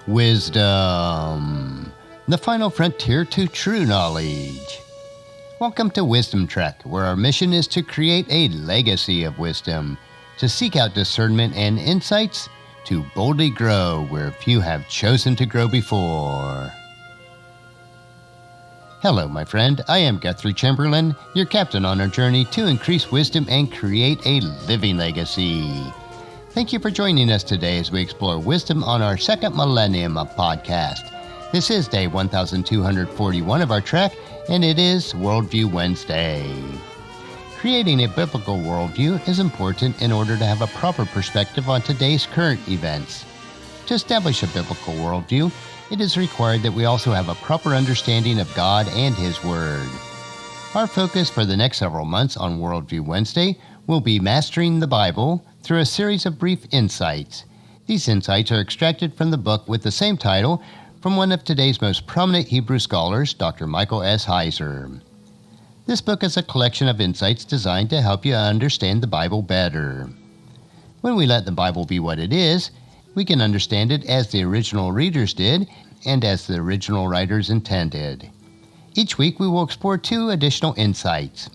Wisdom, the final frontier to true knowledge. Welcome to Wisdom Trek, where our mission is to create a legacy of wisdom, to seek out discernment and insights, to boldly grow where few have chosen to grow before. Hello, my friend. I am Guthrie Chamberlain, your captain on our journey to increase wisdom and create a living legacy. Thank you for joining us today as we explore wisdom on our second millennium of podcast. This is day 1241 of our trek, and it is Worldview Wednesday. Creating a biblical worldview is important in order to have a proper perspective on today's current events. To establish a biblical worldview, it is required that we also have a proper understanding of God and His Word. Our focus for the next several months on Worldview Wednesday will be Mastering the Bible through a series of brief insights. These insights are extracted from the book with the same title from one of today's most prominent Hebrew scholars, Dr. Micheal S. Heiser. This book is a collection of insights designed to help you understand the Bible better. When we let the Bible be what it is, we can understand it as the original readers did and as the original writers intended. Each week we will explore two additional insights.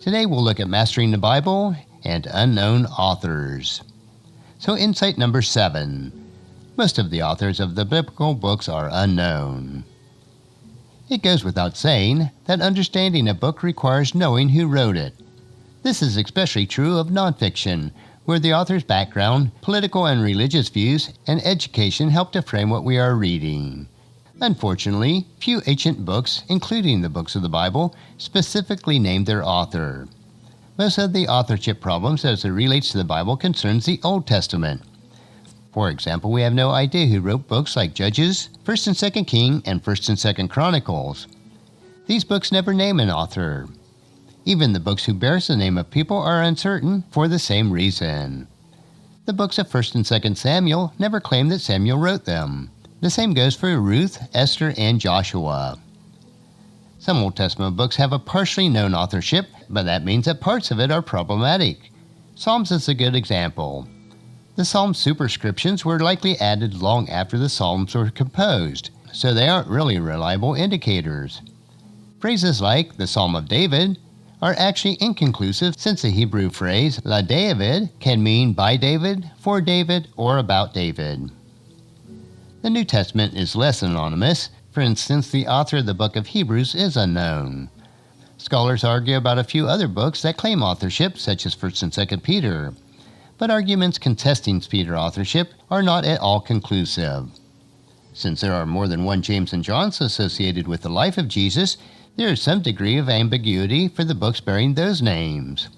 Today we'll look at Mastering the Bible and unknown authors. So insight number 7. Most of the authors of the biblical books are unknown. It goes without saying that understanding a book requires knowing who wrote it. This is especially true of nonfiction, where the author's background, political and religious views, and education help to frame what we are reading. Unfortunately, few ancient books, including the books of the Bible, specifically name their author. Most of the authorship problems as it relates to the Bible concerns the Old Testament. For example, we have no idea who wrote books like Judges, 1st and 2nd King, and 1st and 2nd Chronicles. These books never name an author. Even the books who bears the name of people are uncertain for the same reason. The books of 1st and 2nd Samuel never claim that Samuel wrote them. The same goes for Ruth, Esther, and Joshua. Some Old Testament books have a partially known authorship, but that means that parts of it are problematic. Psalms is a good example. The Psalm superscriptions were likely added long after the Psalms were composed, so they aren't really reliable indicators. Phrases like the Psalm of David are actually inconclusive, since the Hebrew phrase La David can mean by David, for David, or about David. The New Testament is less anonymous. For instance, the author of the book of Hebrews is unknown. Scholars argue about a few other books that claim authorship, such as 1st and 2nd Peter. But arguments contesting Peter's authorship are not at all conclusive. Since there are more than one James and John associated with the life of Jesus, there is some degree of ambiguity for the books bearing those names.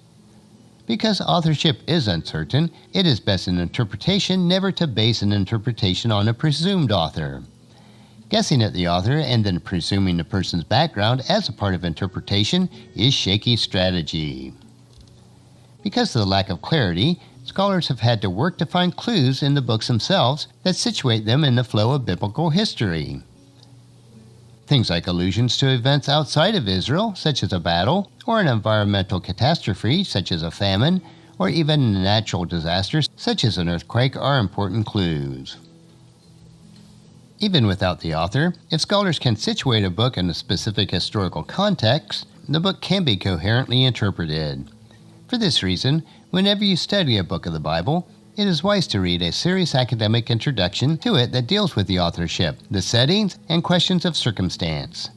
Because authorship is uncertain, it is best in interpretation never to base an interpretation on a presumed author. Guessing at the author and then presuming the person's background as a part of interpretation is shaky strategy. Because of the lack of clarity, scholars have had to work to find clues in the books themselves that situate them in the flow of biblical history. Things like allusions to events outside of Israel, such as a battle, or an environmental catastrophe, such as a famine, or even natural disasters, such as an earthquake, are important clues. Even without the author, if scholars can situate a book in a specific historical context, the book can be coherently interpreted. For this reason, whenever you study a book of the Bible, it is wise to read a serious academic introduction to it that deals with the authorship, the settings, and questions of circumstance.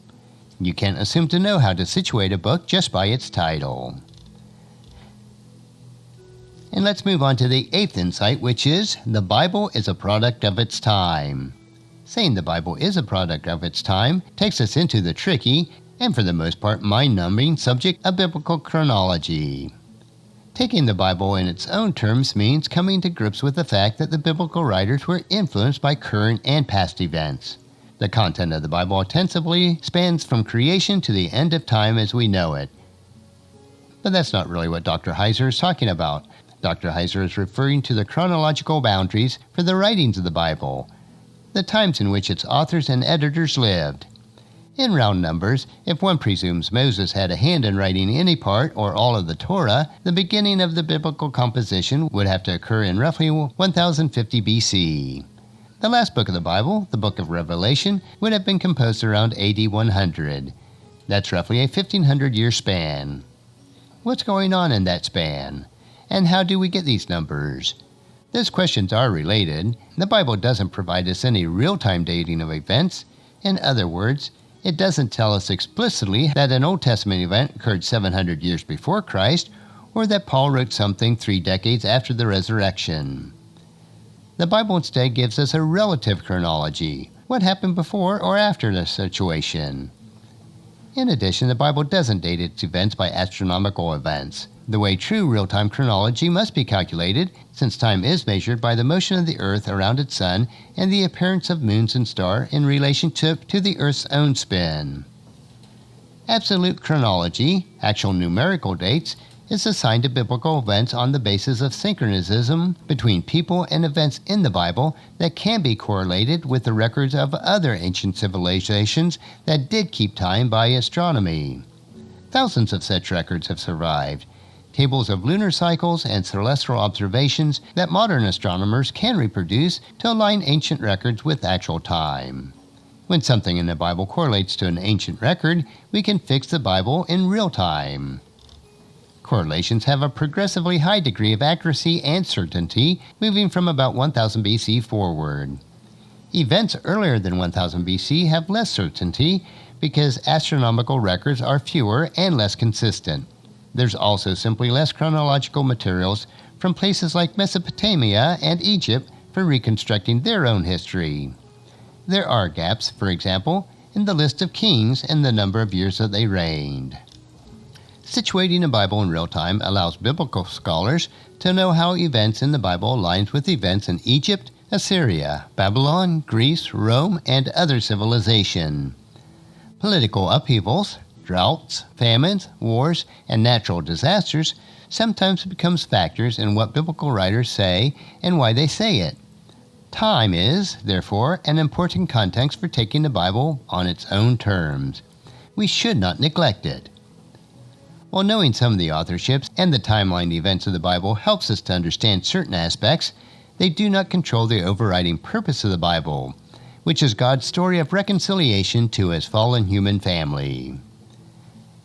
You can't assume to know how to situate a book just by its title. And let's move on to the 8th insight, which is, the Bible is a product of its time. Saying the Bible is a product of its time takes us into the tricky, and for the most part mind-numbing, subject of biblical chronology. Taking the Bible in its own terms means coming to grips with the fact that the biblical writers were influenced by current and past events. The content of the Bible ostensibly spans from creation to the end of time as we know it. But that's not really what Dr. Heiser is talking about. Dr. Heiser is referring to the chronological boundaries for the writings of the Bible, the times in which its authors and editors lived. In round numbers, if one presumes Moses had a hand in writing any part or all of the Torah, the beginning of the biblical composition would have to occur in roughly 1050 BC. The last book of the Bible, the book of Revelation, would have been composed around AD 100. That's roughly a 1500-year span. What's going on in that span? And how do we get these numbers? Those questions are related. The Bible doesn't provide us any real-time dating of events. In other words, it doesn't tell us explicitly that an Old Testament event occurred 700 years before Christ, or that Paul wrote something 3 decades after the resurrection. The Bible instead gives us a relative chronology, what happened before or after the situation. In addition, the Bible doesn't date its events by astronomical events, the way true real-time chronology must be calculated, since time is measured by the motion of the Earth around its sun and the appearance of moons and stars in relationship to the Earth's own spin. Absolute chronology, actual numerical dates, is assigned to biblical events on the basis of synchronism between people and events in the Bible that can be correlated with the records of other ancient civilizations that did keep time by astronomy. Thousands of such records have survived, tables of lunar cycles and celestial observations that modern astronomers can reproduce to align ancient records with actual time. When something in the Bible correlates to an ancient record, we can fix the Bible in real time. Correlations have a progressively high degree of accuracy and certainty, moving from about 1000 BC forward. Events earlier than 1000 BC have less certainty because astronomical records are fewer and less consistent. There's also simply less chronological materials from places like Mesopotamia and Egypt for reconstructing their own history. There are gaps, for example, in the list of kings and the number of years that they reigned. Situating the Bible in real time allows biblical scholars to know how events in the Bible align with events in Egypt, Assyria, Babylon, Greece, Rome, and other civilizations. Political upheavals, droughts, famines, wars, and natural disasters sometimes becomes factors in what biblical writers say and why they say it. Time is, therefore, an important context for taking the Bible on its own terms. We should not neglect it. While knowing some of the authorships and the timeline events of the Bible helps us to understand certain aspects, they do not control the overriding purpose of the Bible, which is God's story of reconciliation to His fallen human family.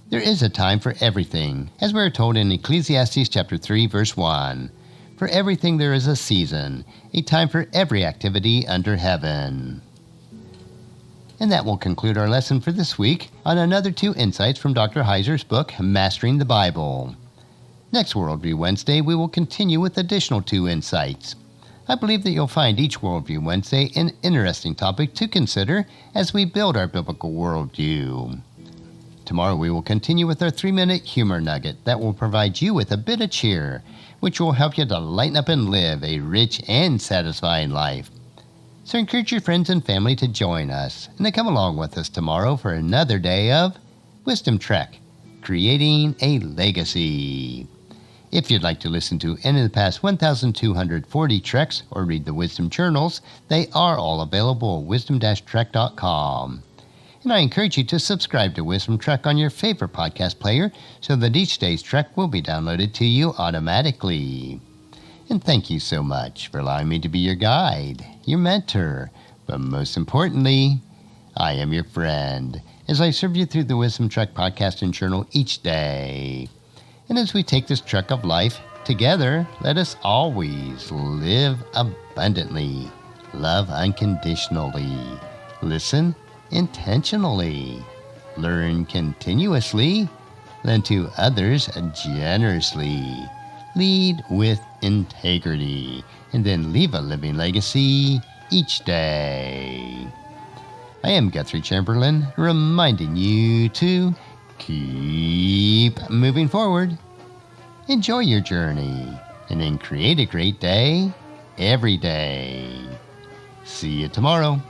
There is a time for everything, as we are told in Ecclesiastes chapter 3, verse 1. For everything there is a season, a time for every activity under heaven. And that will conclude our lesson for this week on another 2 insights from Dr. Heiser's book, Mastering the Bible. Next Worldview Wednesday, we will continue with additional 2 insights. I believe that you'll find each Worldview Wednesday an interesting topic to consider as we build our biblical worldview. Tomorrow we will continue with our 3-minute humor nugget that will provide you with a bit of cheer, which will help you to lighten up and live a rich and satisfying life. So encourage your friends and family to join us and to come along with us tomorrow for another day of Wisdom Trek, Creating a Legacy. If you'd like to listen to any of the past 1,240 treks or read the Wisdom Journals, they are all available at wisdom-trek.com. And I encourage you to subscribe to Wisdom Trek on your favorite podcast player so that each day's trek will be downloaded to you automatically. And thank you so much for allowing me to be your guide, your mentor, but most importantly, I am your friend as I serve you through the Wisdom Trek podcast and journal each day. And as we take this trek of life together, let us always live abundantly, love unconditionally, listen intentionally, learn continuously, lend to others generously, lead with integrity, and then leave a living legacy each day. I am Guthrie Chamberlain, reminding you to keep moving forward, enjoy your journey, and then create a great day every day. See you tomorrow.